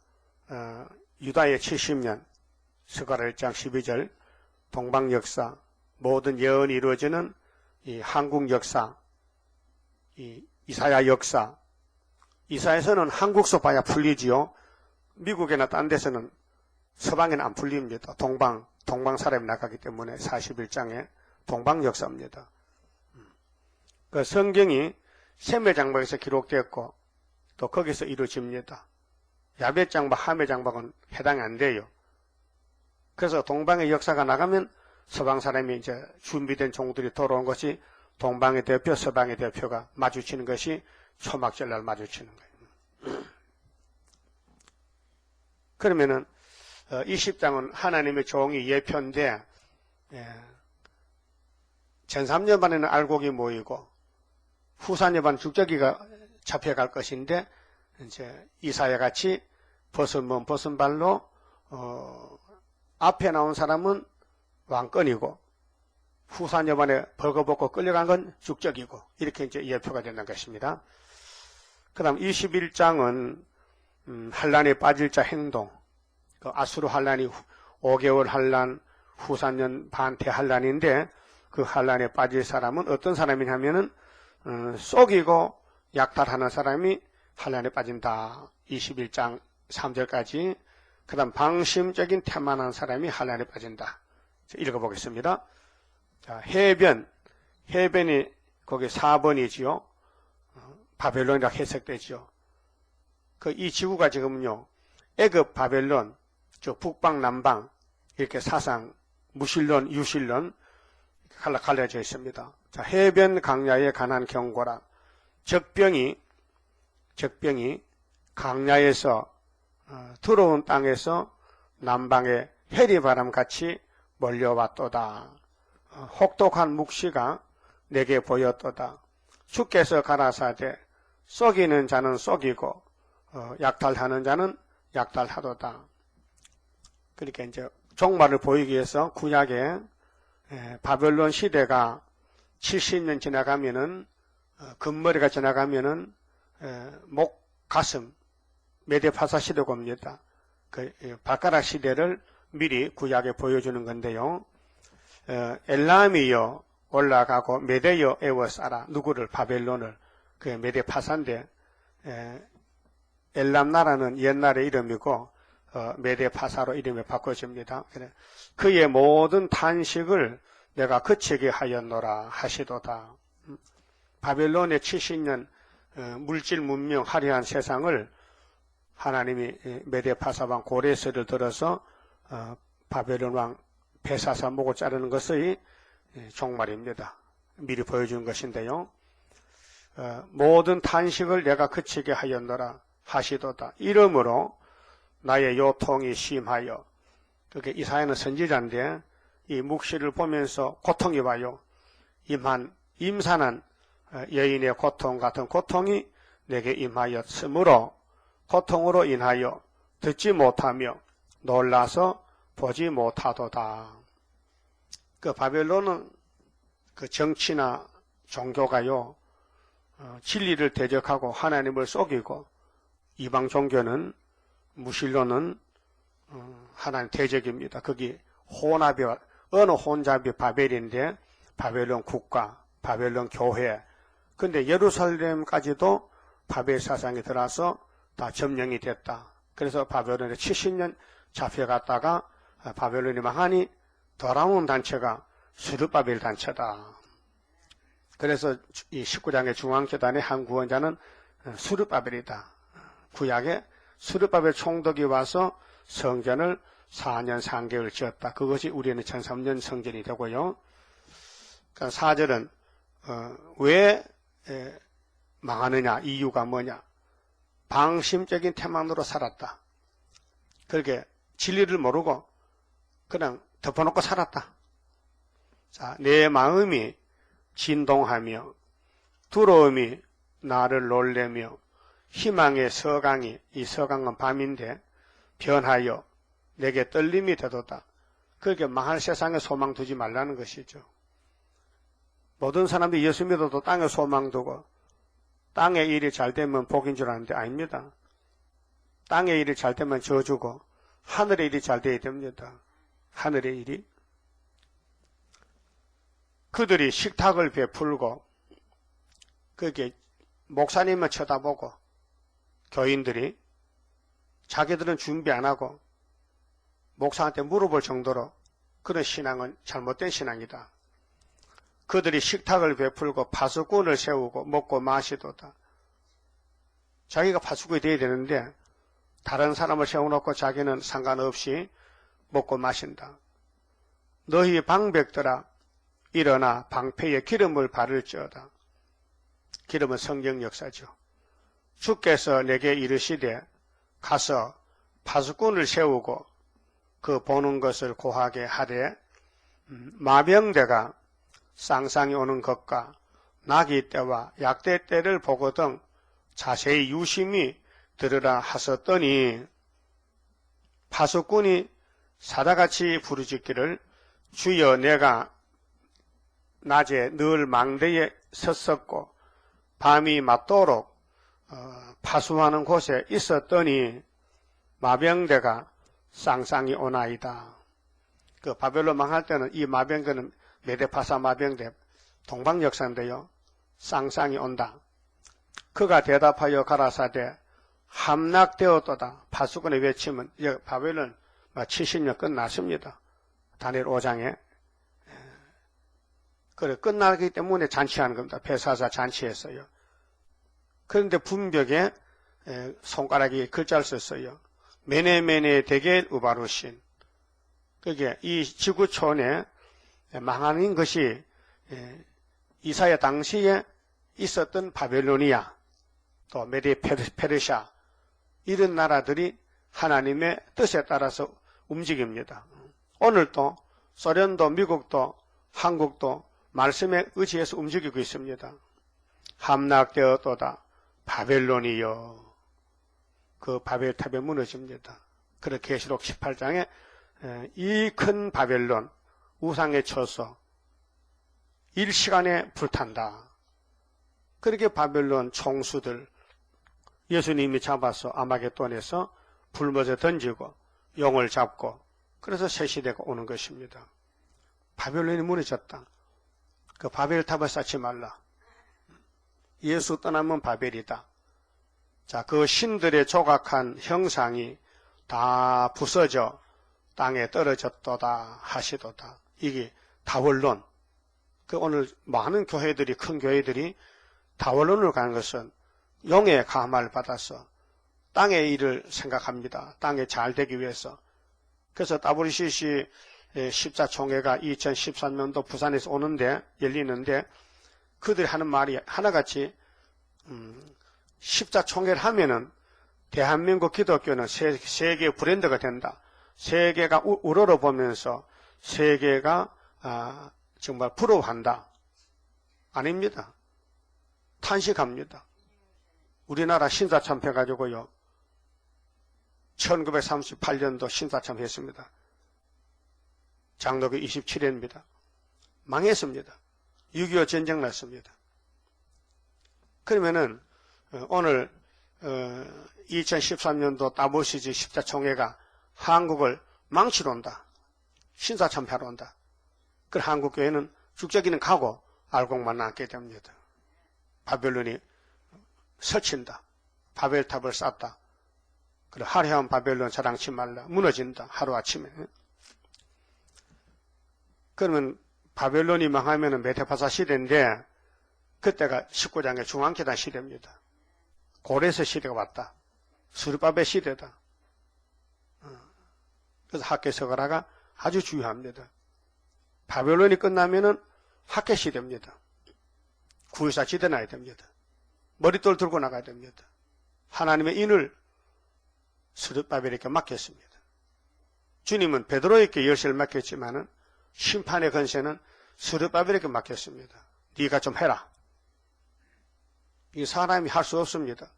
[SPEAKER 1] 유다의 70년 스가랴 1장 12절 동방 역사, 모든 예언이 이루어지는 이 한국 역사, 이 이사야 역사, 이사야서는 한국서 봐야 풀리지요. 미국이나 딴 데서는 서방에는 안 풀립니다. 동방 사람이 나가기 때문에 41장에 동방 역사입니다. 그 성경이 셈의 장막에서 기록됐고 또 거기서 이루어집니다. 야벳 장막, 함의 장막은 해당이 안 돼요. 그래서 동방의 역사가 나가면 서방 사람이 이제 준비된 종들이 돌아온 것이 동방의 대표, 서방의 대표가 마주치는 것이 초막절날 마주치는 거예요. 그러면은 20장은 하나님의 종이 예표인데 전삼여반에는 알곡이 모이고 후산여반 죽저기가 잡혀갈 것인데 이제 이사야 같이 벗은 발로 앞에 나온 사람은 왕권이고 후산여반에 벌거벗고 끌려간 건 죽적이고 이렇게 이제 예표가 되는 것입니다. 그 다음 21장은 환란에 빠질 자 행동, 그 아수르 환란이 5개월 환란, 후산년 반 대환란인데 그 환란에 빠질 사람은 어떤 사람이냐면은 속이고 약탈하는 사람이 환란에 빠진다. 21장 3절까지. 그 다음 방심적인 태만한 사람이 환란에 빠진다. 읽어보겠습니다. 자, 해변이 거기 4번이지요. 바벨론이라 해석되지요. 이 지구가 지금요, 애굽, 바벨론, 북방, 남방, 이렇게 사상, 무신론, 유신론, 갈라져 있습니다. 자, 해변 강야에 관한 경고라. 적병이 강야에서, 더러운 땅에서 남방에 해리바람 같이 몰려왔도다. 혹독한 묵시가 내게 보였도다. 주께서 가라사대 썩이는 자는 썩이고 약탈하는 자는 약탈하도다. 그러니까 이제 종말을 보이기 위해서 구약에 바벨론 시대가 70년 지나가면은 금머리가 지나가면은 목, 가슴, 메데파사 시대가 옵니다. 그 발가락 시대를 미리 구약에 보여주는 건데요. 엘람이여 올라가고 메데여 에워싸라. 누구를? 바벨론을. 그 메데파사인데 엘람 나라는 옛날의 이름이고 메데파사로 이름이 바꿔집니다. 그의 모든 탄식을 내가 그치게 하였노라 하시도다. 바벨론의 70년 물질 문명 화려한 세상을 하나님이 메데파사왕 고레스를 들어서 바벨론 왕 베사사 목을 자르는 것의 종말입니다. 미리 보여주는 것인데요. 모든 탄식을 내가 그치게 하였노라 하시도다. 이러므로 나의 요통이 심하여. 그게 이사야는 선지자인데 이 묵시를 보면서 고통이 와요. 임산한 여인의 고통 같은 고통이 내게 임하였으므로 고통으로 인하여 듣지 못하며 놀라서 보지 못하도다. 그 바벨론은 그 정치나 종교가요, 진리를 대적하고 하나님을 속이고, 이방 종교는, 무신론은 하나님 대적입니다. 거기 혼합이, 어느 혼잡이 바벨인데, 바벨론 국가, 바벨론 교회. 근데 예루살렘까지도 바벨 사상이 들어와서 다 점령이 됐다. 그래서 바벨론에 70년 잡혀갔다가 바벨론이 망하니 돌아온 단체가 스룹바벨 단체다. 그래서 이 19장의 중앙재단의 한 구원자는 스룹바벨이다. 구약에 스룹바벨 총독이 와서 성전을 4년 3개월 지었다. 그것이 우리는 1003년 성전이 되고요. 그러니까 4절은 왜 망하느냐, 이유가 뭐냐. 방심적인 태만으로 살았다. 그렇게 진리를 모르고 그냥 덮어놓고 살았다. 자, 내 마음이 진동하며 두려움이 나를 놀래며 희망의 서강이, 이 서강은 밤인데 변하여 내게 떨림이 되도다. 그렇게 망할 세상에 소망 두지 말라는 것이죠. 모든 사람들이 예수 믿어도 땅에 소망 두고 땅의 일이 잘 되면 복인 줄 아는데 아닙니다. 땅의 일이 잘 되면 저주고 하늘의 일이 잘 돼야 됩니다. 하늘의 일이. 그들이 식탁을 베풀고 그렇게 목사님을 쳐다보고 교인들이 자기들은 준비 안 하고 목사한테 물어볼 정도로 그런 신앙은 잘못된 신앙이다. 그들이 식탁을 베풀고 파수꾼을 세우고 먹고 마시도다. 자기가 파수꾼이 되어야 되는데 다른 사람을 세워놓고 자기는 상관없이 먹고 마신다. 너희 방백들아 일어나 방패에 기름을 바를지어다. 기름은 성경 역사죠. 주께서 내게 이르시되 가서 파수꾼을 세우고 그 보는 것을 고하게 하되 마병대가 쌍쌍이 오는 것과 나기 때와 약대 때를 보거든 자세히 유심히 들으라 하셨더니 파수꾼이 사자같이 부르짖기를 주여 내가 낮에 늘 망대에 섰었고 밤이 맞도록 파수하는 곳에 있었더니 마병대가 쌍쌍이 오나이다. 그 바벨론 망할 때는 이 마병대는 메데파사 마병대 동방 역사인데요. 쌍쌍이 온다. 그가 대답하여 가라사대 함락되었도다. 파수꾼의 외침은 바벨론 70년 끝났습니다. 다니엘 5장에. 그래 끝나기 때문에 잔치하는 겁니다. 벨사사 잔치했어요. 그런데 분벽에 손가락이 글자를 썼어요. 메네메네 데겔 우바루신. 그게 이 지구촌에 망하는 것이 이사야 당시에 있었던 바벨로니아, 또 메디 페르시아 이런 나라들이 하나님의 뜻에 따라서 움직입니다. 오늘도 소련도 미국도 한국도 말씀에 의지해서 움직이고 있습니다. 함락되었도다 바벨론이여. 그 바벨탑에 무너집니다. 그래서 계시록 18장에 이 큰 바벨론 우상에 쳐서 일시간에 불탄다. 그렇게 바벨론 총수들 예수님이 잡아서 아마겟돈에서 불못에 던지고 용을 잡고 그래서 새 시대가 오는 것입니다. 바벨론이 무너졌다. 그 바벨탑을 쌓지 말라. 예수 떠나면 바벨이다. 자, 그 신들의 조각한 형상이 다 부서져 땅에 떨어졌도다 하시도다. 이게 다원론. 그 오늘 많은 교회들이, 큰 교회들이 다원론으로 가는 것은 용의 감화를 받아서 땅의 일을 생각합니다. 땅에 잘 되기 위해서. 그래서 WCC 십자총회가 2013년도 부산에서 오는데, 열리는데, 그들이 하는 말이 하나같이, 십자총회를 하면은 대한민국 기독교는 세계 브랜드가 된다. 세계가 우러러보면서 세계가 정말 부러워한다. 아닙니다. 탄식합니다. 우리나라 신사참패 가지고요. 1938년도 신사참패 했습니다. 장로교 27회입니다. 망했습니다. 6.25 전쟁 났습니다. 그러면은 오늘 2013년도 다보시지 십자총회가 한국을 망치러 온다. 신사참패하러 온다. 그 한국교회는 죽자기는 가고 알곡만 남게 됩니다. 바벨론이 설친다. 바벨탑을 쌓다. 그래 화려한 바벨론 자랑치 말라. 무너진다. 하루아침에. 그러면 바벨론이 망하면 메데파사 시대인데 그때가 19장의 중앙계단 시대입니다. 고레스 시대가 왔다. 수르바벨 시대다. 그래서 학계서가라가 아주 중요합니다. 바벨론이 끝나면은 학계 시대입니다. 9.14 지대 나야 됩니다. 머릿돌 들고 나가야 됩니다. 하나님의 인을 수르바벨에게 맡겼습니다. 주님은 베드로에게 열쇠를 맡겼지만은 심판의 권세는 스룹바벨에게 맡겼습니다. 네가 좀 해라. 이 사람이 할 수 없습니다.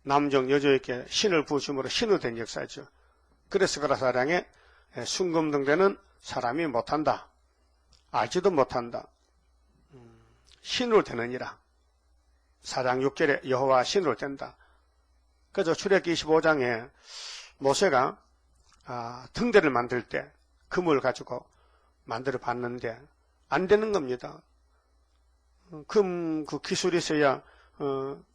[SPEAKER 1] 남종 여종에게 신을 부으심으로 신으로 된 역사죠. 그래서 스가랴사랑에 순금등대는 사람이 못한다. 알지도 못한다. 신으로 되느니라. 4장 6절에 여호와 신으로 된다. 그래서 출애굽기 25장에 모세가 등대를 만들 때 금을 가지고 만들어 봤는데 안 되는 겁니다. 금 그 기술이 있어야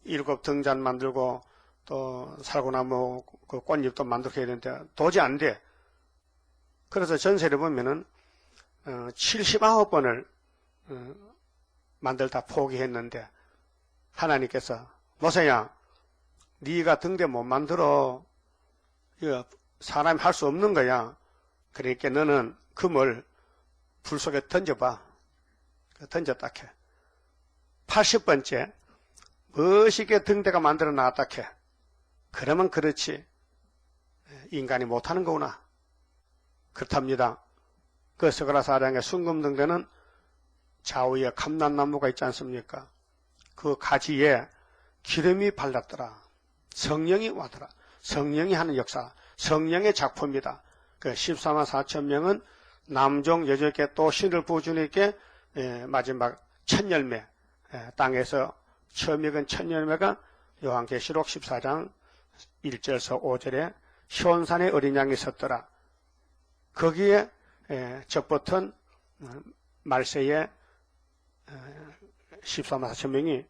[SPEAKER 1] 7 등잔 만들고 또 살구나무 그 꽃잎도 만들게 되는데 도저히 안 돼. 그래서 전세를 보면은 79번을 만들다 포기했는데 하나님께서 모세야 네가 등대 못 만들어. 이거 사람이 할 수 없는 거야. 그러니까 너는 금을 불 속에 던져봐. 던졌다 해. 80번째 멋있게 등대가 만들어 놨다 해. 그러면 그렇지. 인간이 못하는 거구나. 그렇답니다. 그 스가랴사랑의 순금등대는 좌우에 감람나무가 있지 않습니까? 그 가지에 기름이 발랐더라. 성령이 와더라. 성령이 하는 역사, 성령의 작품이다. 그 14만 4천 명은 남종 여종에게 또 신을 부어주니까 마지막 첫 열매, 땅에서 처음 익은 첫 열매가 요한계시록 14장 1절에서 5절에 시온산에 어린 양이 섰더라. 거기에 적붙은 말세에 14만 4천 명이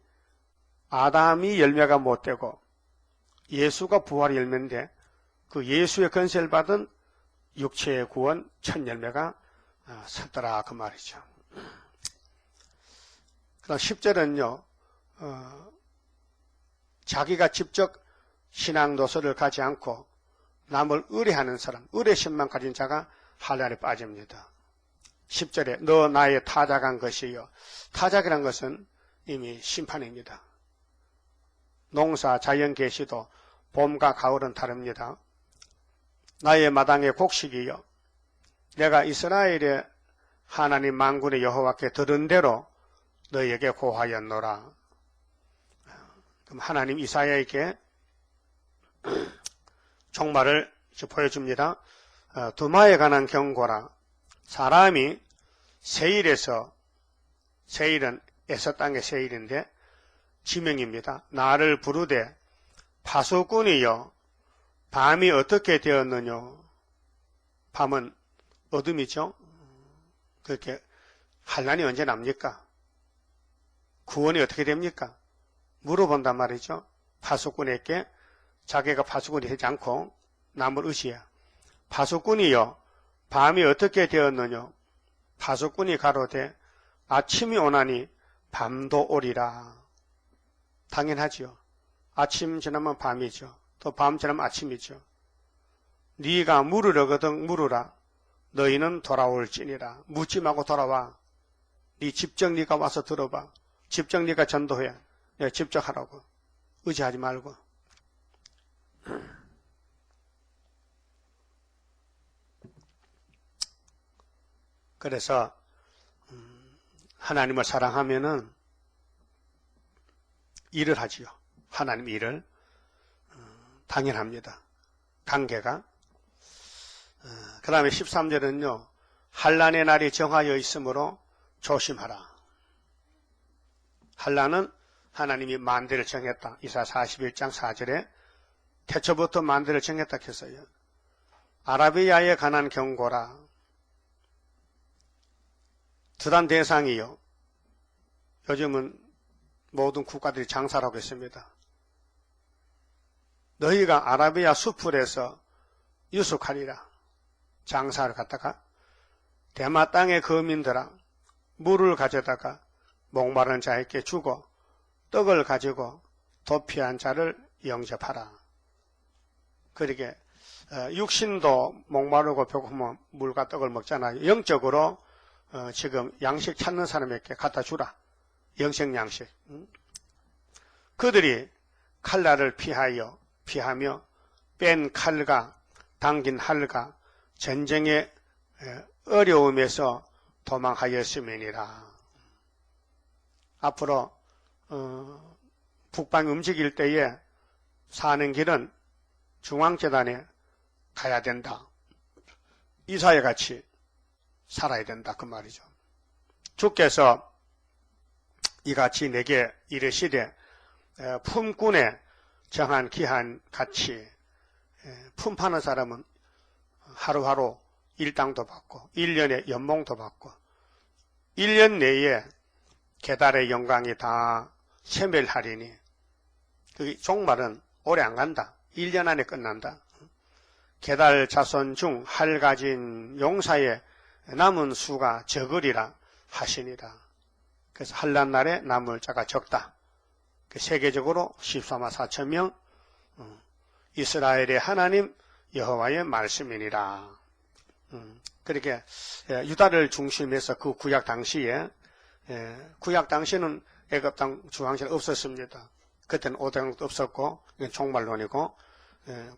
[SPEAKER 1] 아담이 열매가 못 되고 예수가 부활의 열매인데 그 예수의 건세를 받은 육체의 구원 첫 열매가 섰더라 그 말이죠. 그다음 10절은요. 자기가 직접 신앙 노선을 가지 않고 남을 의뢰하는 사람, 의뢰심만 가진 자가 한란에 빠집니다. 10절에 너 나의 타작한 것이요. 타작이란 것은 이미 심판입니다. 농사, 자연 계시도 봄과 가을은 다릅니다. 나의 마당의 곡식이요. 내가 이스라엘의 하나님 만군의 여호와께 들은 대로 너희에게 고하였노라. 그럼 하나님 이사야에게 종말을 보여줍니다. 두마에 관한 경고라. 사람이 세일에서, 세일은 에서 땅의 세일인데 지명입니다. 나를 부르되 파수꾼이여 밤이 어떻게 되었느냐. 밤은 어둠이죠. 그렇게 환난이 언제 납니까? 구원이 어떻게 됩니까? 물어본단 말이죠. 파수꾼에게 자기가 파수꾼이 되지 않고 남을 의지해. 파수꾼이여 밤이 어떻게 되었느냐. 파수꾼이 가로되 아침이 오나니 밤도 오리라. 당연하지요. 아침 지나면 밤이죠. 또 밤 지나면 아침이죠. 네가 물으려거든 물으라. 너희는 돌아올지니라. 묻지 말고 돌아와. 네 집정리가 와서 들어봐. 집정리가 전도해. 직접 하라고. 의지하지 말고. 그래서 하나님을 사랑하면은 일을 하지요. 하나님 일을 당연합니다. 관계가. 그 다음에 13절은요. 환난의 날이 정하여 있으므로 조심하라. 환난은 하나님이 만대를 정했다. 이사야 41장 4절에 태초부터 만대를 정했다 했어요. 아라비아에 관한 경고라. 드단 대상이요. 요즘은 모든 국가들이 장사를 하고 있습니다. 너희가 아라비아 수풀에서 유숙하리라. 장사를 갖다가 대마 땅의 거민들아 물을 가져다가 목마른 자에게 주고 떡을 가지고 도피한 자를 영접하라. 그러게 육신도 목마르고 배고프면 물과 떡을 먹잖아요. 영적으로 지금 양식 찾는 사람에게 갖다 주라. 영적 양식. 그들이 칼날을 피하며 뺀 칼과 당긴 활과 전쟁의 어려움에서 도망하였음이니라. 앞으로 북방 움직일 때에 사는 길은 중앙재단에 가야 된다. 이사회 같이 살아야 된다 그 말이죠. 주께서 이같이 내게 이르시되 품꾼에 정한 기한 같이 품파는 사람은 하루하루 일당도 받고 1년에 연봉도 받고 1년 내에 계달의 영광이 다 세멸하리니 그 종말은 오래 안 간다. 1년 안에 끝난다. 계달 자손 중 할 가진 용사의 남은 수가 적으리라 하시니라. 그래서 한란 날에 남을 자가 적다. 세계적으로 14만 4천 명 이스라엘의 하나님 여호와의 말씀이니라. 그렇게 유다를 중심해서 그 구약 당시에 구약 당시는 애굽 땅 중앙시는 없었습니다. 그때는 오대강도 없었고 종말론이고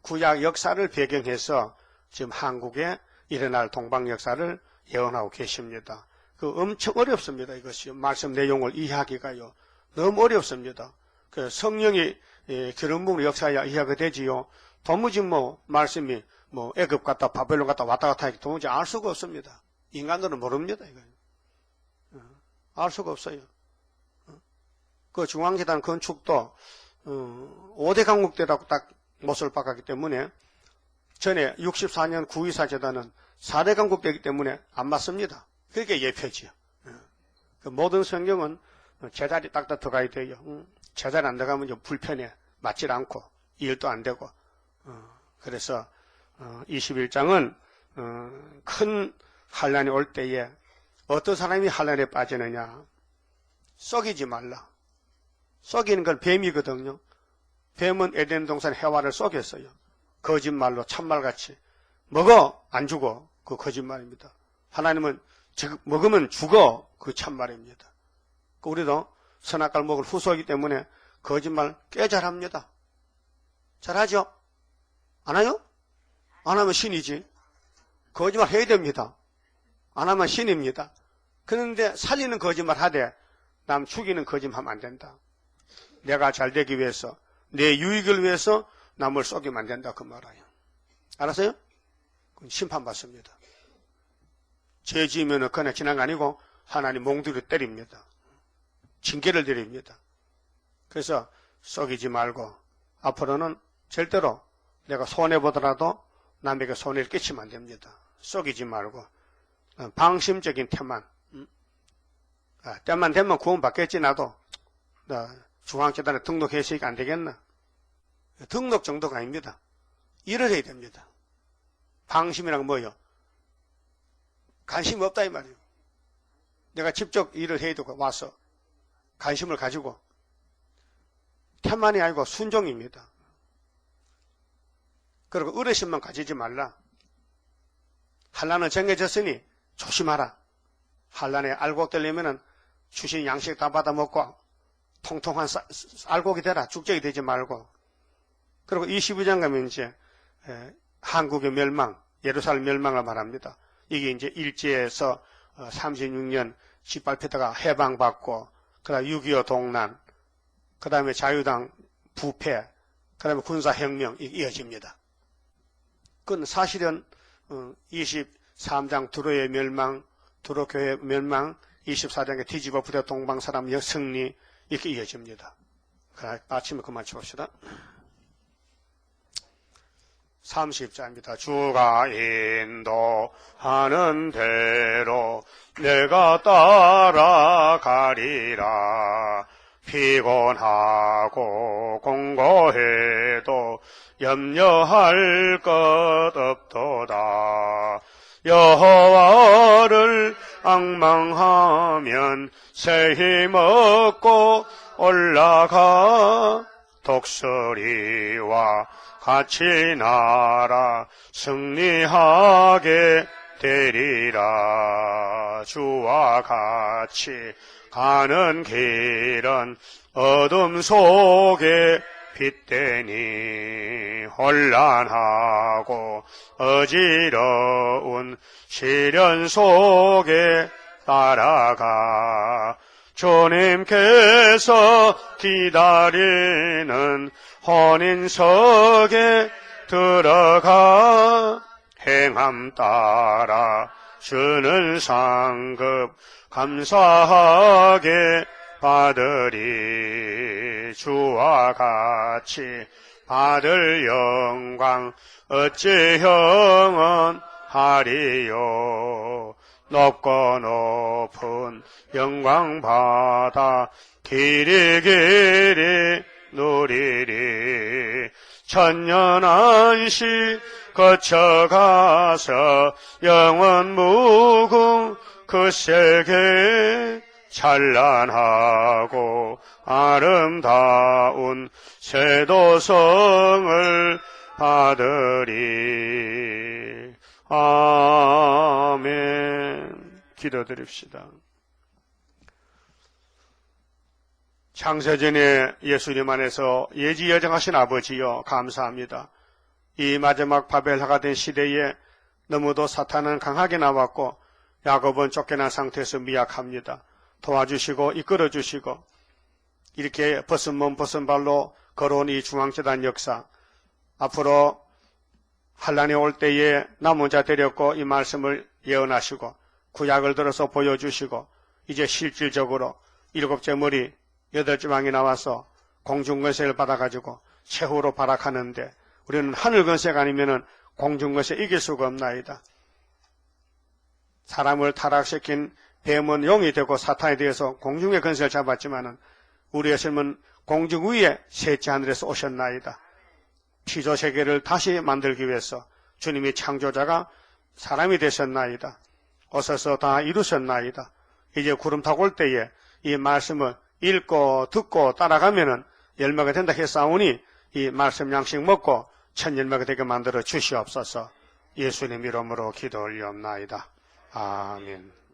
[SPEAKER 1] 구약 역사를 배경해서 지금 한국에 일어날 동방 역사를 예언하고 계십니다. 그 엄청 어렵습니다. 이것이 말씀 내용을 이해하기가요 너무 어렵습니다. 그 성령이 그런 부분 역사야 이해가 되지요. 도무지 말씀이 애굽 갔다 바벨론 갔다 왔다 갔다 하기 도무지 알 수가 없습니다. 인간들은 모릅니다. 이거 알 수가 없어요. 그 중앙재단 건축도 5대 강국대라고 딱 못을 박았기 때문에 전에 64년 구의사 재단은 4대 강국대이기 때문에 안 맞습니다. 그게 예표지요. 그 모든 성경은 제자리 딱딱 들어가야 돼요. 제자리 안 들어가면 좀 불편해. 맞질 않고 일도 안 되고. 그래서 21장은 큰 환란이 올 때에 어떤 사람이 환란에 빠지느냐. 썩이지 말라. 썩이는 건 뱀이거든요. 뱀은 에덴 동산 해와를 썩였어요. 거짓말로 참말같이. 먹어 안 죽어. 그 거짓말입니다. 하나님은 먹으면 죽어. 그 참말입니다. 우리도 선악과를 먹을 후손이기 때문에 거짓말 꽤 잘합니다. 잘하죠? 안 해요? 안 하면 신이지. 거짓말 해야 됩니다. 안 하면 신입니다. 그런데 살리는 거짓말 하되 남 죽이는 거짓말 하면 안 된다. 내가 잘 되기 위해서 내 유익을 위해서 남을 썩이면 안 된다 그 말이에요. 알았어요? 심판받습니다. 죄 지으면 그냥 지난 거 아니고 하나님 몽둥이로 때립니다. 징계를 드립니다. 그래서 썩이지 말고 앞으로는 절대로 내가 손해보더라도 남에게 손해를 끼치면 안 됩니다. 썩이지 말고 방심적인 태만 때만 되면 구원받겠지 나도 중앙재단에 등록했으니까 안 되겠나? 등록 정도가 아닙니다. 일을 해야 됩니다. 방심이란 뭐예요? 관심이 없다 이 말이에요. 내가 직접 일을 해야 되고 와서 관심을 가지고 태만이 아니고 순종입니다. 그리고 의뢰심만 가지지 말라. 환난은 정해졌으니 조심하라. 환난에 알곡되려면은 주신 양식 다 받아먹고 통통한 알곡이 되라. 죽적이 되지 말고. 그리고 22장 가면 이제 한국의 멸망, 예루살렘 멸망을 말합니다. 이게 이제 일제에서 36년 짓밟히다가 해방받고 그다음 6.25 동란, 그 다음에 자유당 부패, 그 다음에 군사혁명 이어집니다. 그건 사실은 23장 두로의 멸망, 두로교회 멸망, 24장의 뒤집어 부대 동방사람 승리 이렇게 이어집니다. 아침에 그만 칩시다. 30자입니다. 주가 인도하는 대로 내가 따라가리라. 피곤하고 공고해도 염려할 것 없도다. 여호와를 앙망하면 새 힘 얻고 올라가 독수리와 같이 날아 승리하게 되리라. 주와 같이 가는 길은 어둠 속에 빛되니 혼란하고 어지러운 시련 속에 따라가. 주님께서 기다리는 혼인석에 들어가. 행함 따라 주는 상급 감사하게 받으리. 주와 같이 받을 영광 어찌 형언하리요. 높고 높은 영광 받아 길이 길이 누리리. 천년 안식 거쳐가서 영원 무궁 그 세계 찬란하고 아름다운 세도성을 받으리. 아멘. 기도드립시다. 창세전에 예수님 안에서 예지여정하신 아버지여, 감사합니다. 이 마지막 바벨하가 된 시대에 너무도 사탄은 강하게 나왔고 야곱은 쫓겨난 상태에서 미약합니다. 도와주시고 이끌어주시고 이렇게 벗은 몸 벗은 발로 걸어온 이 중앙재단 역사, 앞으로 환란이 올 때에 남은 자 데렸고 이 말씀을 예언하시고 구약을 들어서 보여주시고 이제 실질적으로 7째 머리 8지방이 나와서 공중권세를 받아가지고 최후로 발악하는데 우리는 하늘권세가 아니면은 공중권세 이길 수가 없나이다. 사람을 타락시킨 뱀은 용이 되고 사탄에 대해서 공중의 권세를 잡았지만은 우리 예수님은 공중 위에 셋째 하늘에서 오셨나이다. 피조세계를 다시 만들기 위해서 주님이 창조자가 사람이 되셨나이다. 오셔서 다 이루셨나이다. 이제 구름 타고 올 때에 이 말씀을 읽고 듣고 따라가면은 열매가 된다 했사오니 이 말씀 양식 먹고 천 열매가 되게 만들어 주시옵소서. 예수님 이름으로 기도 올리옵나이다. 아멘.